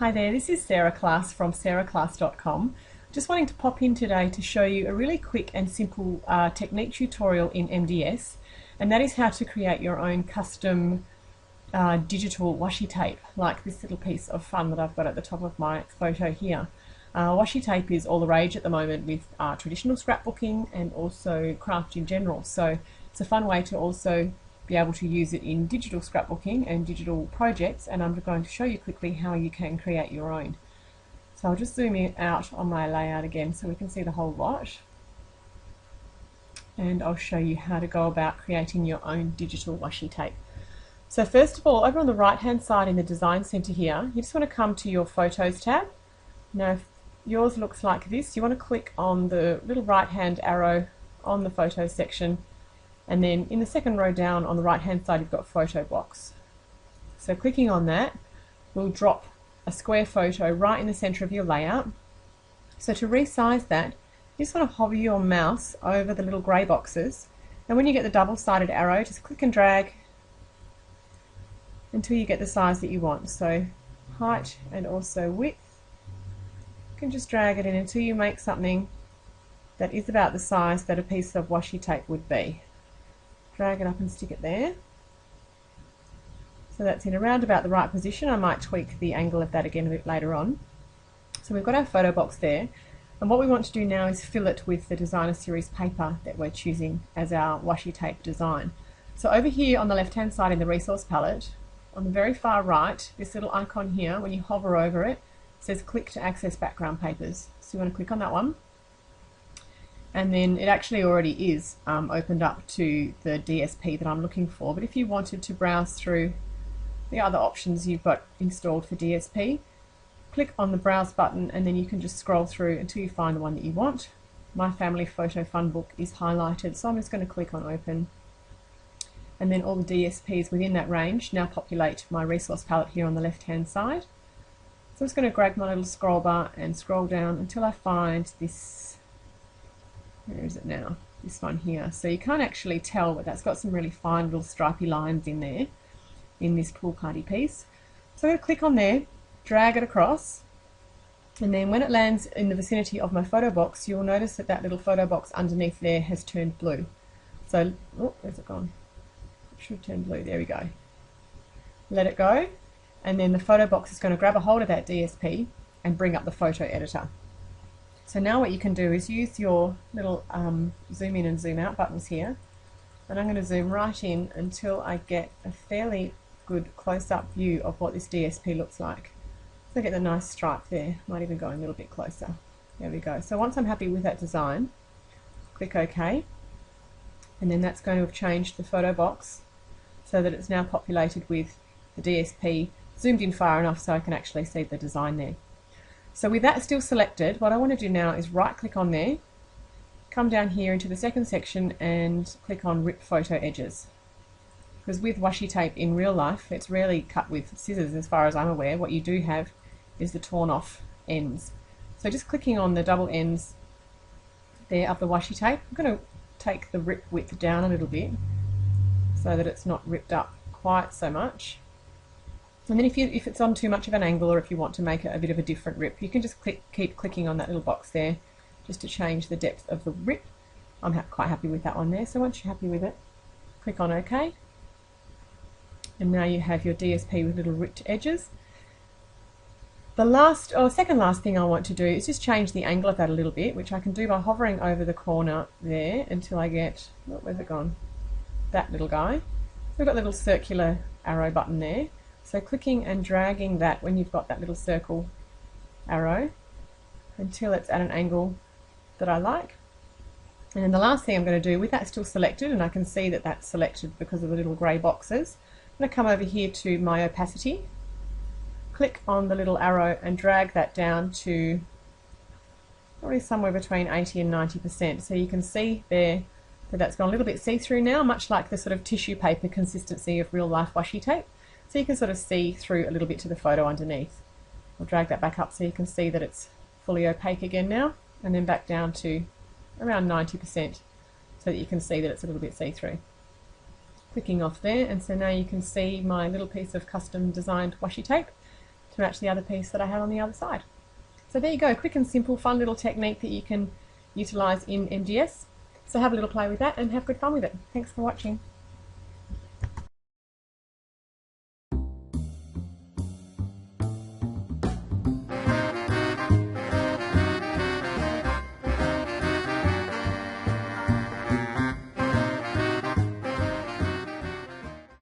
Hi there, this is Sarah Class from sarahclass.com. Just wanting to pop in today to show you a really quick and simple technique tutorial in MDS, and that is how to create your own custom digital washi tape, like this little piece of fun that I've got at the top of my photo here. Washi tape is all the rage at the moment with traditional scrapbooking and also craft in general, so it's a fun way to also be able to use it in digital scrapbooking and digital projects, and I'm going to show you quickly how you can create your own. So I'll just zoom in out on my layout again so we can see the whole lot, and I'll show you how to go about creating your own digital washi tape. So first of all, over on the right hand side in the design center here, you just want to come to your photos tab. Now if yours looks like this, you want to click on the little right hand arrow on the photos section, and then in the second row down on the right hand side you've got photo box. So clicking on that will drop a square photo right in the center of your layout. So to resize that, you just want to hover your mouse over the little grey boxes, and when you get the double-sided arrow, just click and drag until you get the size that you want. So height and also width, you can just drag it in until you make something that is about the size that a piece of washi tape would be. Drag it up and stick it there. So that's in around about the right position. I might tweak the angle of that again a bit later on. So we've got our photo box there, and what we want to do now is fill it with the designer series paper that we're choosing as our washi tape design. So over here on the left hand side in the resource palette, on the very far right, this little icon here, when you hover over it, says click to access background papers. So you want to click on that one, and then it actually already is opened up to the DSP that I'm looking for. But if you wanted to browse through the other options you've got installed for DSP, click on the browse button and then you can just scroll through until you find the one that you want. My family photo fun book is highlighted, so I'm just going to click on open, and then all the DSPs within that range now populate my resource palette here on the left hand side. So I'm just going to grab my little scroll bar and scroll down until I find this. Where is it now? This one here. So you can't actually tell, but that's got some really fine little stripy lines in there in this pool party piece. So I'm going to click on there, drag it across, and then when it lands in the vicinity of my photo box, you'll notice that that little photo box underneath there has turned blue. So, oh, where's it gone? It should turn blue. There we go. Let it go, and then the photo box is going to grab a hold of that DSP and bring up the photo editor. So now what you can do is use your little zoom in and zoom out buttons here, and I'm going to zoom right in until I get a fairly good close-up view of what this DSP looks like. So I get the nice stripe there. Might even go a little bit closer. There we go. So once I'm happy with that design, click OK, and then that's going to have changed the photo box so that it's now populated with the DSP zoomed in far enough so I can actually see the design there. So with that still selected, what I want to do now is right click on there, come down here into the second section and click on Rip Photo Edges. Because with washi tape in real life, it's rarely cut with scissors as far as I'm aware. What you do have is the torn off ends. So just clicking on the double ends there of the washi tape, I'm going to take the rip width down a little bit so that it's not ripped up quite so much. And then if it's on too much of an angle, or if you want to make it a bit of a different rip, you can just keep clicking on that little box there just to change the depth of the rip. I'm quite happy with that one there. So once you're happy with it, click on OK. And now you have your DSP with little ripped edges. The second last thing I want to do is just change the angle of that a little bit, which I can do by hovering over the corner there until I get, oh, where's it gone? That little guy. We've got a little circular arrow button there. So clicking and dragging that when you've got that little circle arrow until it's at an angle that I like. And then the last thing I'm going to do, with that still selected, and I can see that that's selected because of the little grey boxes, I'm going to come over here to my opacity, click on the little arrow and drag that down to probably somewhere between 80 and 90%. So you can see there that that's gone a little bit see-through now, much like the sort of tissue paper consistency of real life washi tape. So you can sort of see through a little bit to the photo underneath. I'll drag that back up so you can see that it's fully opaque again now, and then back down to around 90% so that you can see that it's a little bit see-through. Clicking off there, and so now you can see my little piece of custom designed washi tape to match the other piece that I had on the other side. So there you go, quick and simple, fun little technique that you can utilise in MDS. So have a little play with that and have good fun with it. Thanks for watching.